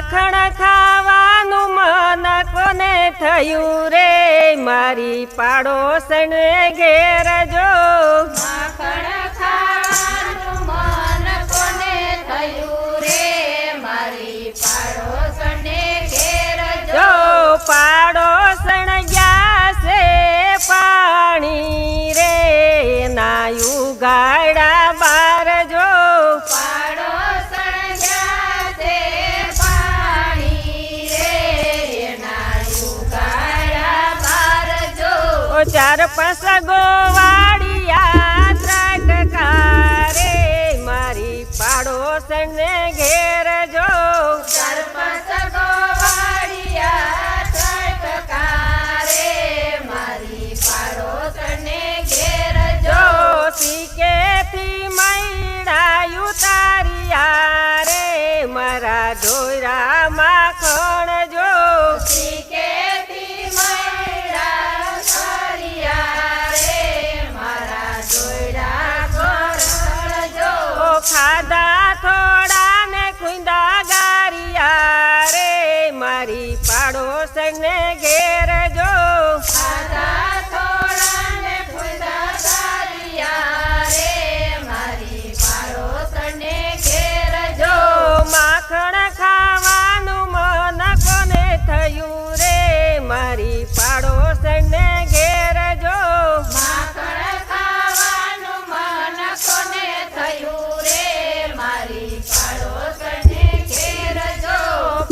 માખણ ખાવાનું મન કોને થયું રે મારી પાડોશને ઘેર જો માખણ ખાવાનું મન કોને થયું રે મારી પાડોશને ઘેર જો પાડોશણ ગયા છે પાણી રે ના ઉગાડા બાર જો પાડોશણ ગયા છે પાણી રે એના ઉગાડા બાર જો ચાર પસગો વાડિયા ત્રાટકા રે મારી પાડોશને ઘેર જો ચાર પસગો વાડિયા ત્રાટકા રે મારી પાડોશને ઘેર જો શીકેથી મૈડા ઉતાર્યા રે મારા ઢોરા માખણ જો શીકેથી મૈડા ઉતાર્યા રે મારા ઢોરા માખણ જો ખાધા થોડા ને ખુંદા ગારિયા રે મારી પાડોશને ઘેર જો ખાધા થોડા ને ફૂંદા ગારિયા રે મારી પાડોશને ઘેર જો માખણ ખાવાનું મન કોને થયું રે મારી પાડોશને ઘેર જો માખણ ખાવાનું મન કોને થયું રે મારી પાડોશને ઘેર જો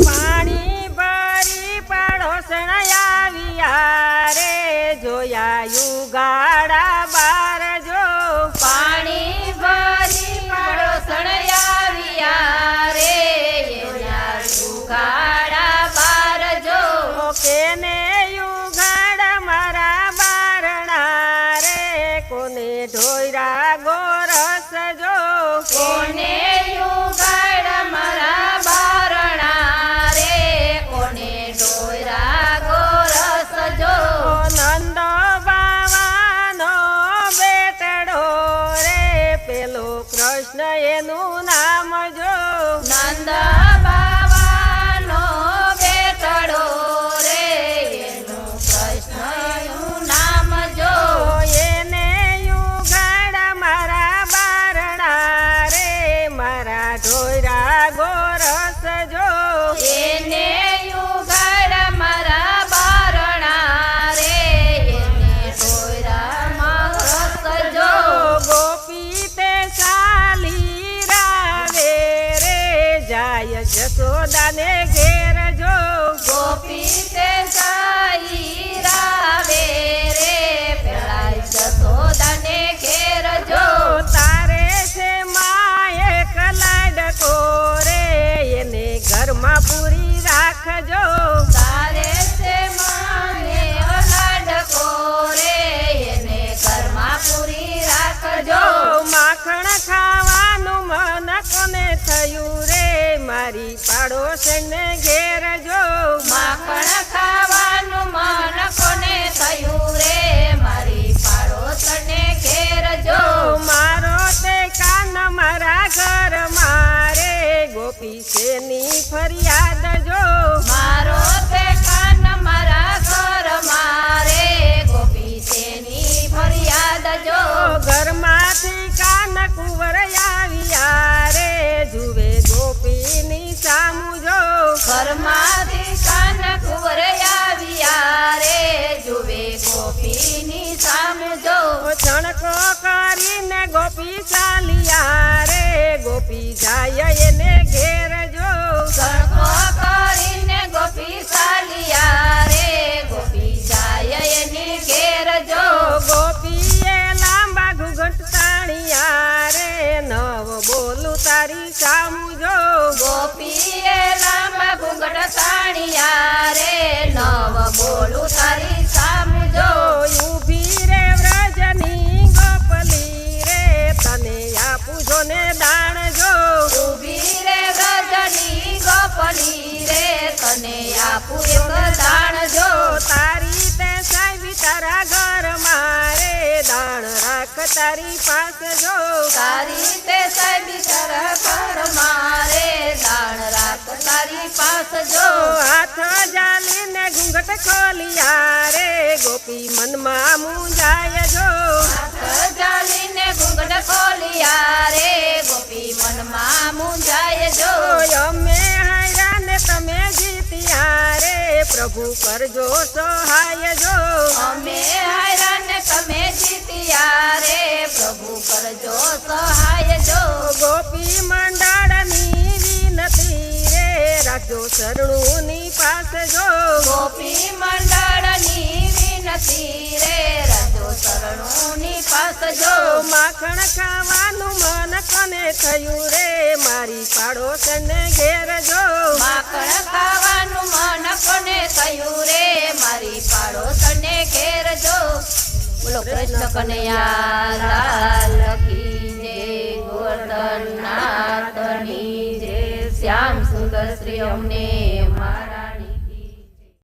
પાણી ભરી પાડોશણ આવ્યા રે જોયા યુગાડા બાર જો પાણી ભરી પાડોશણ આવ્યા રે એના ઉગાડા બાર જો કેને યુગાડા મારા બારણા રે કોને ઢોયરા ગોરસ જો કોને યુગાડ મારા બારણા રે કોને ડોયરા ગોરસ જો નંદ બાવાનો બેટડો રે પેલો કૃષ્ણ એનું નામ જો નંદ બાવાનો બેટડો રે એનું કૃષ્ણનું નામ જો એને યુગાડા મારા બારણા રે મારા ઢોયરા ગોરસ જો એને યુગાડ મારા બારણા રે એને ડોયરામાં રસ જો ગોપી તે ચાલી રાવે રે જાય જશોદાને ઘેર જો ગોપી તે સાઈ રાવે રે પેલા જશોદાને ઘેર જો તારે છે માએ કલાડકો રે એને ઘરમાં પૂરી રાખજો તારે છે માને લાડકો રે એને ઘરમાં પૂરી રાખજો માખણ ખાવાનું મન કોને થયું રે મારી પાડોશને ઘેર જો માખણ ખાવાનું મન કોને થયું રે મારી પાડોશને ઘેર જો મારો તે કાન મારા ઘર મારે ગોપી શેની ફરિયાદ જો મારો તે કાન મારા ઘર મારે ગોપી તેની ફરિયાદ જો ઘરમાંથી કાન કુંવર આવ્યા રે જુએ ગોપીની સામું જો ઘરમાંથી કાન કુંવર આવ્યા રે જુએ ગોપીની સામે જો છણકો કરીને ગોપી ચાલ્યા રે ગોપી જાય એને ઘેર જો સણકો કરીને ગોપી ચાલ્યા રે ગોપી જાય એને ઘેર જો ગોપીએ લાંબા ઘૂંઘટ તાણ્યા રે નવ બોલું તારી સામું જો ગોપીએ લાંબા ઘૂંઘટ તાણ્યા રે નવ બોલું તારી સામે જો ઊભી રે વ્રજની ગોપલી રે તને આપું જો ને દાણ જો ઊભી રે વ્રજની ગોપલી રે તને આપું એક દાણ જો તારી તે સાહેબી તારા ઘર મારે દાણ રાખ તારી પાસે જો તારી તે સાહેબી તારા ઘર મારે દાણ રાખ તારી મારી પાસ જો હાથ જાલીને ઘૂંઘટ ખોલિયા રે ગોપી મનમાં મૂંઝાય જો હાથ જાલીને ઘૂંઘટ ખોલિયા રે ગોપી મનમાં મૂંઝાય જો અમે હાર્યા ને તમે જીત્યા રે પ્રભુ કરજો સહાય જો અમે હાર્યા ને તમે જીત્યા રે પ્રભુ કરજો સહાય જો ગોપી મંડળની વિનતી રે રાખજો શરણુની પાસે જો ગોપી મંડળની વિનતી રે રાજો શરણોની પાસ જો માખણ ખાવાનું મન કોને થયું રે મારી પાડોશને ઘેર જો માખણ ખાવાનું મન કોને થયું રે મારી પાડોશને ઘેર જો બોલો કૃષ્ણ કનૈયા લાલ કી જય ગોવર્ધન નાથની જય શ્યામ સુંદર શ્રી અમને મારા